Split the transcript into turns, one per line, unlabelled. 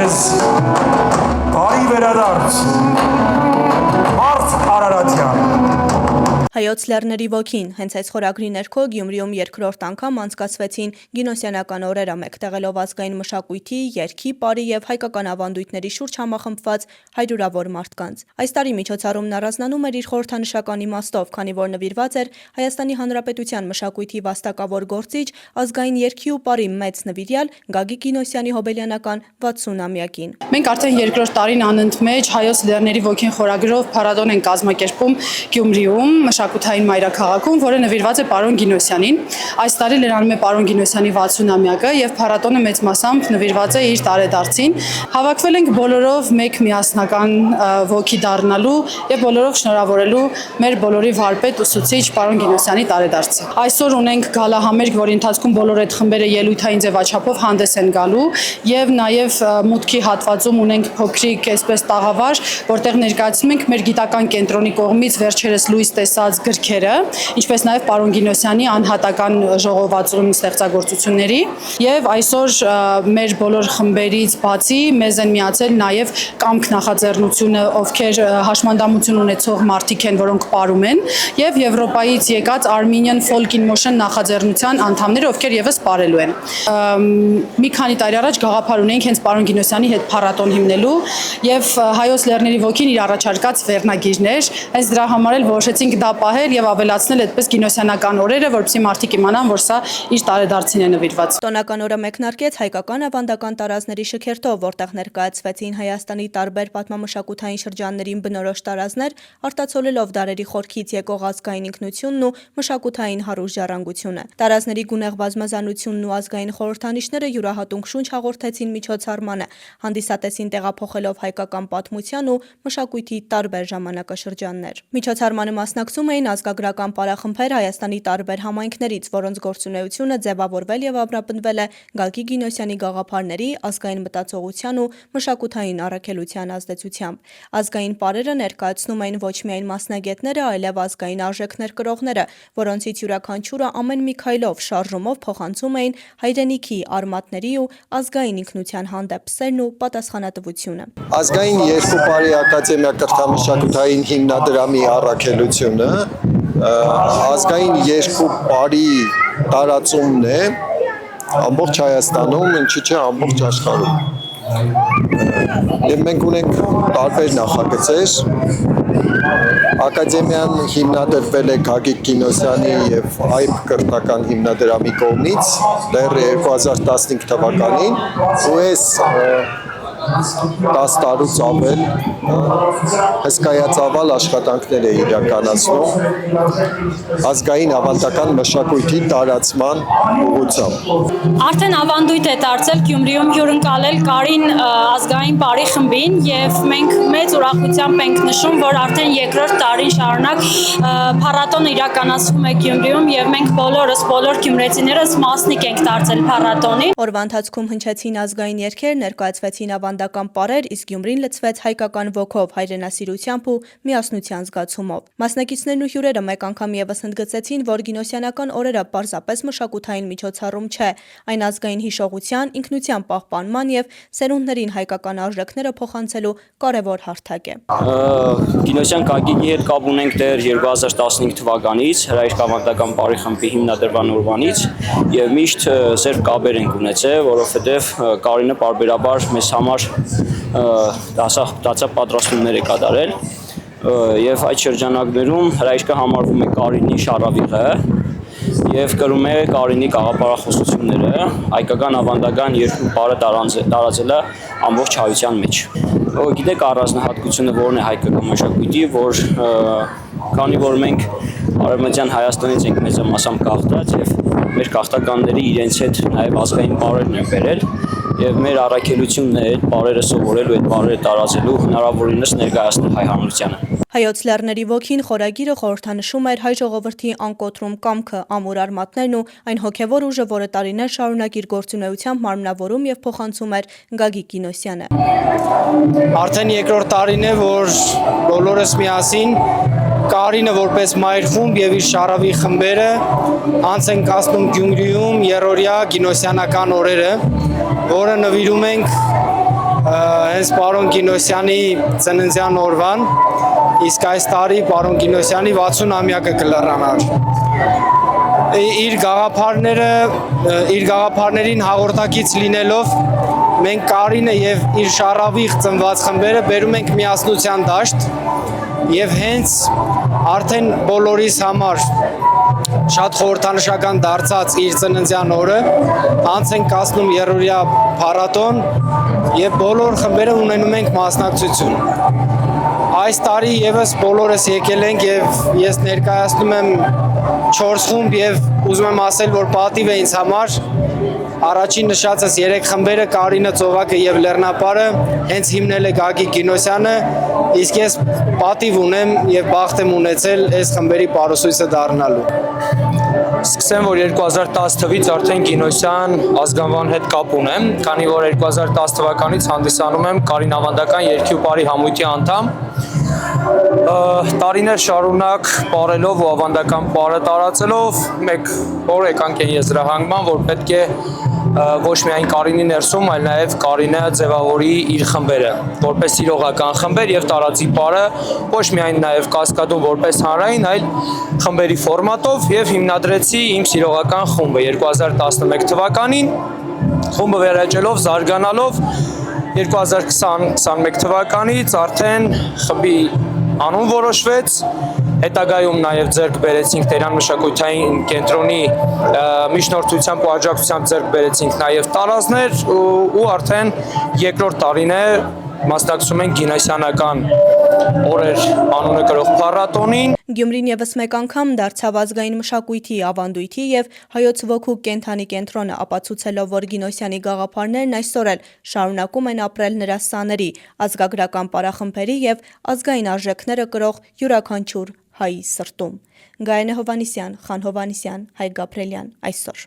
ձեզ բարի վերադարձ, Մարդ Արարատյան։
Հայոց լեռների ոգին հենց այս խորագրի ներքո Գյումրիում երկրորդ անգամ անցկացվեցին գինոսյանական օրերը, մեկտեղելով ազգային մշակույթի, երգի, պարի և հայկական ավանդույթների շուրջ համախմբված հարյուրավոր մարդկանց։ Այս տարի միջոցառումն առանձնանում էր իր խորհրդանշական իմաստով, քանի որ նվիրված էր Հայաստանի Հանրապետության մշակույթի վաստակավոր գործիչ, ազգային երգի ու պարի մեծ նվիրյալ Գագիկ Կինոսյանի հոբելյանական 60-ամյակին։
Մենք արդեն երկրորդ տարին անընդմեջ Հայոց լեռների ոգին խորագրով փառատոն են կազմակերպում Գյումրիում, մշակութային մայրաքաղաքում, որը նվիրված է պարոն Կինոսյանին։ Այս տարի լրանում է պարոն Կինոսյանի 60-ամյակը եւ փառատոնը մեծ մասամբ նվիրված է իր տարեդարձին։ Հավաքվել ենք բոլորով մեկ միասնական ոգի դառնալու եւ բոլորով շնորհավորելու մեր բոլորի վարպետ ուսուցիչ պարոն Կինոսյանի տարեդարձը։ Այսօր ունենք գալահամերգ, որի ընթացքում բոլոր այդ խմբերը ելույթային ձևաչափով հանդես են գալու եւ նաեւ մուտքի հատվածում ունենք փոքրիկ այսպես տաղավար, որտեղ ներկայացնում ենք մեր գիտական կենտրոնի կողմից վերջերս լույս տեսած գրքերը, ինչպես նաև պարոն Կինոսյանի անհատական ժողովածուն ստեղծագործությունների եւ այսօր մեր բոլոր խմբերից բացի մեզ են միացել նաև կամք նախաձեռնությունը, ովքեր հաշմանդամություն ունեցող մարդիկ են, որոնք պարում են, եւ Եվրոպայից եկած Armenian Folk in Motion նախաձեռնության անդամները, ովքեր եւս պարելու են։ Մի քանի տարի առաջ գաղափար ունենք հենց պարոն Կինոսյանի հետ փառատոն հիմնելու եւ Հայոց լեռների ոգին իր առաջարկած վերնագիրներ, հենց դրա համար էլ որոշեցինք դա պահել եւ ավելացնել այդպես գինոսյանական օրերը, որպեսզի մարդիկ իմանան, որ սա իր տարեդարձին է նվիրված։
Տոնական օրը մեկնարկեց հայկական ավանդական տարազների շքերթով, որտեղ ներկայացվեցին Հայաստանի տարբեր պատմամշակութային շրջաններին բնորոշ տարազներ, արտացոլելով դարերի խորքից եկող ազգային ինքնությունն ու մշակութային հարուստ ժառանգությունը։ Տարազների գունեղ բազմազանությունն ու ազգային խորհրդանիշները յուրահատուկ շունչ հաղորդեցին միջոցառմանը, հանդիսատեսին տեղափոխելով հայկական պատմության ու մշակույթի տարբեր ժամանակաշրջաններ։ Միջոցառմանը մասնակցում էին ազգագրական պարախմբեր Հայաստանի տարբեր համայնքներից, որոնց գործունեությունը ձևավորվել եւ ամրապնդվել է Գագիկ Կինոսյանի գաղափարների, ազգային մտածողության ու մշակութային առաքելության ազդեցությամբ։ Ազգային պարերը ներկայացնում էին ոչ միայն մասնագետները, այլև ազգային արժեքներ կրողները, որոնցից յուրաքանչյուրը ամեն մի քայլով, շարժումով փոխանցում էին հայրենիքի, արմատների ու ազգային ինքնության հանդեպ սերն ու պատասխանատվությունը։
Ազգային երկու պարի ակադեմիա կրթամշակութային հիմնադրամի առաքելությունը ազգային երկու պարի տարածումն է ամբողջ Հայաստանում, ինչի՞ չէ ամբողջ աշխարհում։ Եվ մենք ունենք տարբեր նախագծեր։ Ակադեմիան հիմնադրվել է Գագիկ Կինոսյանի եւ Այբ կրթական հիմնադրամի կողմից դեռ 2015 թվականին, ու այս 10 տարուց ավել հսկայածավալ աշխատանքներ է իրականացնում ազգային ավանդական մշակույթի տարածման ուղղությամբ։
Արդեն ավանդույթ է դարձել Գյումրիում հյուրընկալել Կարին ազգային պարի խմբին եւ մենք մեծ ուրախությամբ ենք նշում, որ արդեն երկրորդ տարին շարունակ փառատոնը իրականացվում է Գյումրիում եւ մենք բոլոր գյումրեցիներս մասնիկ ենք դարձել փառատոնի։
Օրվա ընթացքում հնչեցին ազգային երգեր, ներկայացվեցին ավանդական պարեր, իսկ Գյումրին լցվեց հայկական ոգով, հայրենասիրությամբ ու միասնության զգացումով։ Մասնակիցներն ու հյուրերը մեկ անգամ եւս ընդգծեցին, որ գինոսյանական օրերը պարզապես մշակութային միջոցառում չէ, այն ազգային հիշողության, ինքնության պահպանման եւ սերունդներին հայկական արժեքները փոխանցելու կարևոր հարթակ է։
Կինոսյան Գագիկի հետ կապ ունենք դեռ 2015 թվականից, հրայր ավանդական պարի խմբի հիմնադրման օրվանից եւ միշտ սերտ կապեր ենք ունեցել, որովհետեւ Կարինը պարբերաբար մեզ համար դասա պատրաստումներ է կատարել եւ այդ շրջանակներում հրայրը համարվում է Կարինի շարավիղը եւ կրում է Կարինի գաղափարախոսությունները, հայկական ավանդական երկու պարը տարածելը ամբողջ հայության մեջ։ Գիտեք առանձնահատկությունը որն է հայկական մշակույթի, որ քանի որ մենք Արևմտյան Հայաստանից ենք մեծամասամբ գաղթած եւ մեր գաղթականները իրենց հետ նաեւ ազգային պարերն են բերել եւ մեր առաքելությունն է այդ պարերը սովորելու, այդ պարերը տարածելու, հնարավորինս ներկայացնել հայ հանրությանը։
Հայոց լեռների ոգին խորագիրը խորհրդանշում էր հայ ժողովրդի անկոտրում կամքը, ամուր արմատներն ու այն հոգևոր ուժը, որը տարիներ շարունակ իր գործունեությամբ մարմնավորում եւ փոխանցում էր Գագիկ Կինոսյանը։
Արդեն երկրորդ տարին է, որ բոլորս միասին Կարինը որպես մայր խումբ եւ իր շարավի խմբերը անց են կացնում Գյումրիում երրորդյա գինոսյանական օրերը, որը նվիրում ենք հենց պարոն Կինոսյանի ծննդյան օրվան, իսկ այս տարի պարոն Կինոսյանի 60-ամյակը կլրանար։ Իր գաղափարներին հաղորդակից լինելով մենք Կարինը եւ իր շարավիղ ծնված խմբերը բերում ենք միասնության դաշտ եւ հենց արդեն բոլորիս համար շատ խորհրդանշական դարձած իր ծննդյան օրը անց են կազմում երրորդյա փառատոն եւ բոլոր խմբերը ունենում ենք մասնակցություն։ Այս տարի եւս բոլորս եկել ենք եւ ես ներկայացնում եմ 4 խումբ եւ ուզում եմ ասել, որ պատիվ է ինձ համար առաջին նշածս 3 խմբերը Կարինը, Ծովակը եւ Լեռնապարը հենց հիմնել է Գագիկ Կինոսյանը, իսկ ես պատիվ ունեմ եւ բախտ եմ ունեցել այս խմբերի պարուսույցը դառնալու։
Սկսեմ, որ 2010 թվից արդեն Կինոսյան ազգանվան հետ կապ ունեմ, քանի որ 2010 թվականից հանդիսանում եմ Կարին ավանդական երգի ու պարի համույթի անդամ։ Տարիներ շարունակ պարելով ու ավանդական պարը տարածելով մեկ օր եկանք են եզրահանգման, որ պետք է ոչ միայն Կարինի ներսում, այլ նաև Կարինը ձևավորի իր խմբերը, որպես սիրողական խմբեր եւ տարածի պարը ոչ միայն նաև Կասկադում որպես հանրային, այլ խմբերի ֆորմատով եւ հիմնադրեցի իմ սիրողական խումբը 2011 թվականին, խումբը վերաճելով, զարգանալով 2020-21 թվականից արդեն խմբի անուն որոշվեց, հետագայում նաև ձեռք բերեցինք Տերյան մշակութային կենտրոնի միջնորդությամբ ու աջակցությամբ ձեռք բերեցինք նաև տարազներ ու արդեն երկրորդ տարին է մասնակցում ենք Կինոսյանական օրեր անունը կրող փառատոնին։
Գյումրին եւս մեկ անգամ դարձավ ազգային մշակույթի, ավանդույթի եւ հայոց ոգու կենդանի կենտրոնը, ապացուցելով, որ Կինոսյանի գաղափարներն այսօր էլ շարունակում են ապրել նրա սաների, ազգագրական պարախմբերի եւ ազգային արժեքները կրող յուրաքանչյուր հայի սրտում։ Գայանե Հովհաննիսյան, Խան Հովհաննիսյան, Հայկ Գաբրելյան, այսօր։